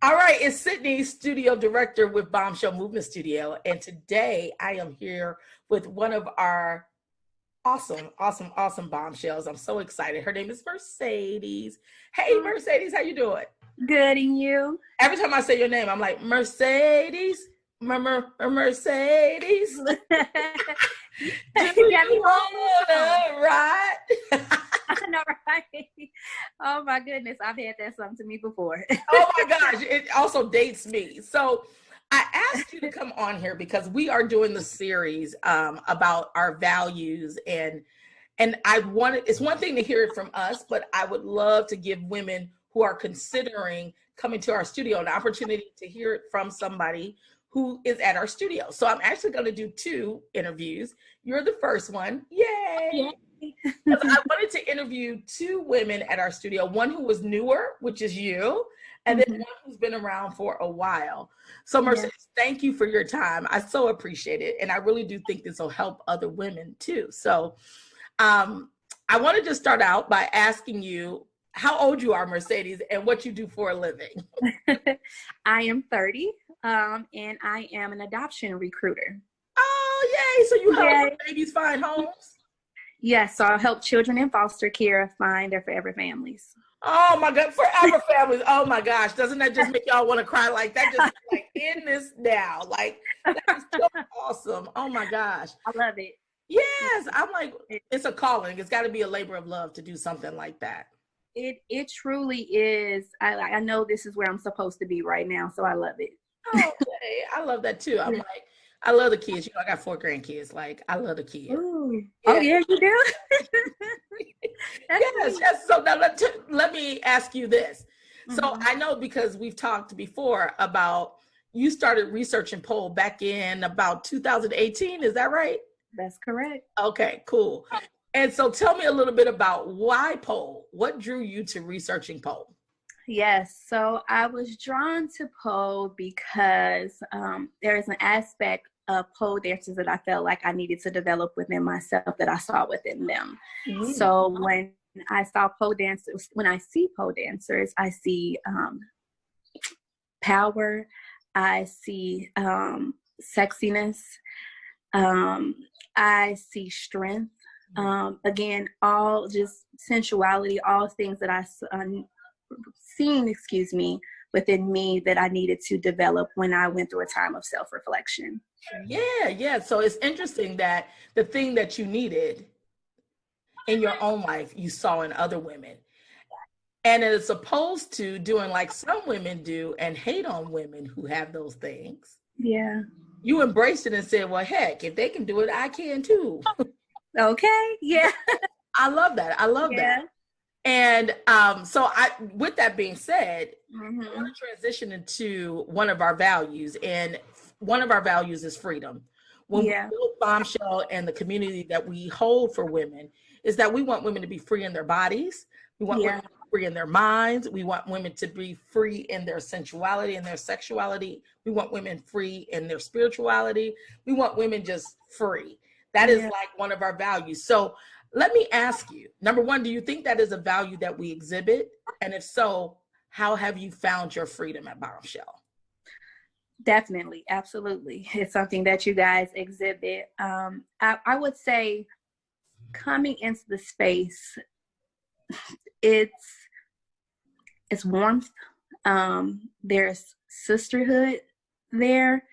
All right, it's Sydney, studio director with Bombshell Movement Studio, and today I am here with one of our awesome bombshells. I'm so excited. Her name is Mercedes. Hey, Mercedes, how you doing? Good, and you? Every time I say your name, I'm like Mercedes, Mercedes. Do You got me you wanna ride? I know, right? Oh my goodness, I've had that song to me before. Oh my gosh, it also dates me. So I asked you to come on here because we are doing the series about our values and I wanted it's one thing to hear it from us, but I would love to give women who are considering coming to our studio an opportunity to hear it from somebody who is at our studio. So I'm actually going to do two interviews. You're the first one. Yay! Yeah. I wanted to interview two women at our studio, one who was newer, which is you, and then one who's been around for a while. So Mercedes, thank you for your time. I so appreciate it. And I really do think this will help other women too. So I wanted to start out by asking you how old you are, Mercedes, and what you do for a living. I am 30, and I am an adoption recruiter. Oh, yay. So you help babies find homes? Yes, so I'll help children in foster care find their forever families. Oh my God, forever families. Oh my gosh, doesn't that just make y'all want to cry like that? Just like in this now, like that is so awesome. Oh my gosh, I love it. Yes, I'm like, it's a calling. It's got to be a labor of love to do something like that. It truly is. I know this is where I'm supposed to be right now, so I love it. Oh, okay. I love that too. I'm like, I love the kids. You know, I got 4 grandkids. Like, I love the kids. Ooh. Yeah. Oh, yeah, you do? Yes. So now let me ask you this. So I know because we've talked before about you started researching pole back in about 2018. Is that right? That's correct. Okay, cool. And so tell me a little bit about why pole. What drew you to researching pole? Yes, so I was drawn to pole because there is an aspect of pole dancers that I felt like I needed to develop within myself that I saw within them. So when I saw pole dancers, when I see pole dancers, I see power, I see sexiness, I see strength. Again, all just sensuality, all things that I seen, within me that I needed to develop when I went through a time of self-reflection. Yeah. So it's interesting that the thing that you needed in your own life, you saw in other women. And as opposed to doing like some women do and hate on women who have those things. Yeah. You embraced it and said, well, heck, if they can do it, I can too. Okay. Yeah. I love that. I love that. And so with that being said, I want to transition into one of our values. And one of our values is freedom. When we build Bombshell and the community that we hold for women is that we want women to be free in their bodies. We want women to be free in their minds. We want women to be free in their sensuality and their sexuality. We want women free in their spirituality. We want women just free. That is like one of our values. So let me ask you, number one, do you think that is a value that we exhibit? And if so, how have you found your freedom at Bombshell? Definitely. Absolutely. It's something that you guys exhibit. I would say coming into the space, it's warmth. There's sisterhood there.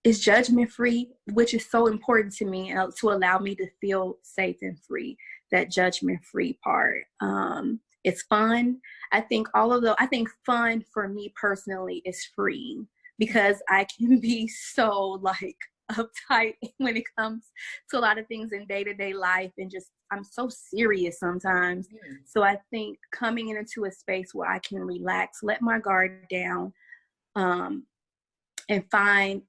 It's judgment free, which is so important to me to allow me to feel safe and free, that judgment free part. It's fun. I think fun for me personally is freeing because I can be so like uptight when it comes to a lot of things in day-to-day life and just I'm so serious sometimes. So I think coming into a space where I can relax, let my guard down, and find,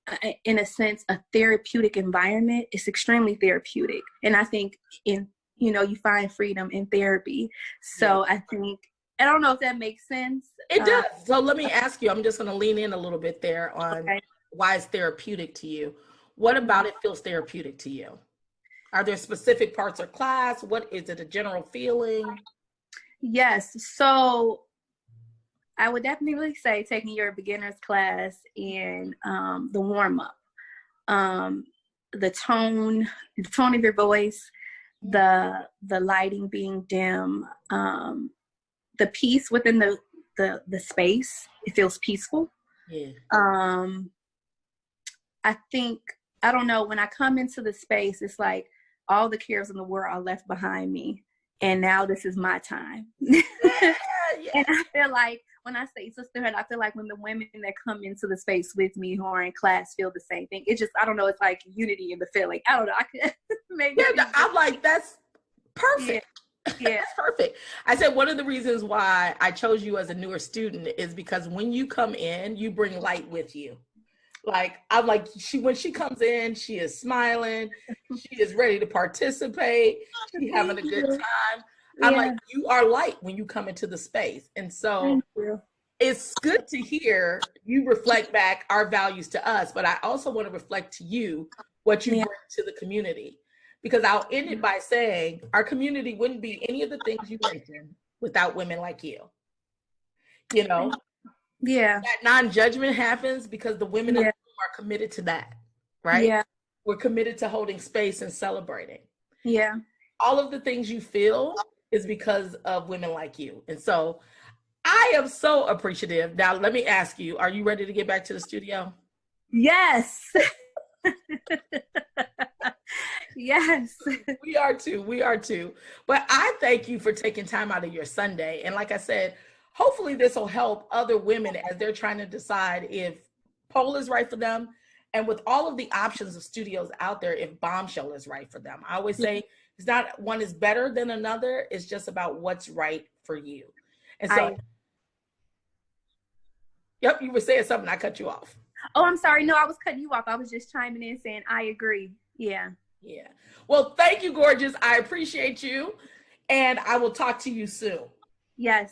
in a sense, a therapeutic environment is extremely therapeutic. And I think you find freedom in therapy. So I think, I don't know if that makes sense. It does. So let me ask you, I'm just going to lean in a little bit there on why it's therapeutic to you. What about it feels therapeutic to you? Are there specific parts of class? What is it, a general feeling? Yes. So I would definitely say taking your beginner's class and the warm up, the tone of your voice, the lighting being dim, the peace within the space. It feels peaceful. Yeah. I think, I don't know, when I come into the space, it's like all the cares in the world are left behind me. And now this is my time. Yeah. And I feel like when I say sisterhood, I feel like when the women that come into the space with me who are in class feel the same thing. It just, I don't know, it's like unity in the feeling. I don't know. I could maybe. Yeah, I'm like, that's perfect. Yeah. That's perfect. I said one of the reasons why I chose you as a newer student is because when you come in, you bring light with you. Like, I'm like, when she comes in, she is smiling. She is ready to participate. She's having a good time. I'm like, you are light when you come into the space. And so it's good to hear you reflect back our values to us, but I also want to reflect to you what you bring to the community. Because I'll end it by saying our community wouldn't be any of the things you mentioned without women like you. You know? Yeah. That non-judgment happens because the women in the room are committed to that, right? Yeah. We're committed to holding space and celebrating. Yeah. All of the things you feel is because of women like you. And so I am so appreciative. Now, let me ask you, are you ready to get back to the studio? Yes. Yes. We are too. We are too. But I thank you for taking time out of your Sunday. And like I said, hopefully this will help other women as they're trying to decide if pole is right for them. And with all of the options of studios out there, if Bombshell is right for them. I always say it's not one is better than another. It's just about what's right for you. And so, yep, you were saying something. I cut you off. Oh, I'm sorry. No, I was cutting you off. I was just chiming in saying I agree. Yeah. Yeah. Well, thank you, gorgeous. I appreciate you. And I will talk to you soon. Yes.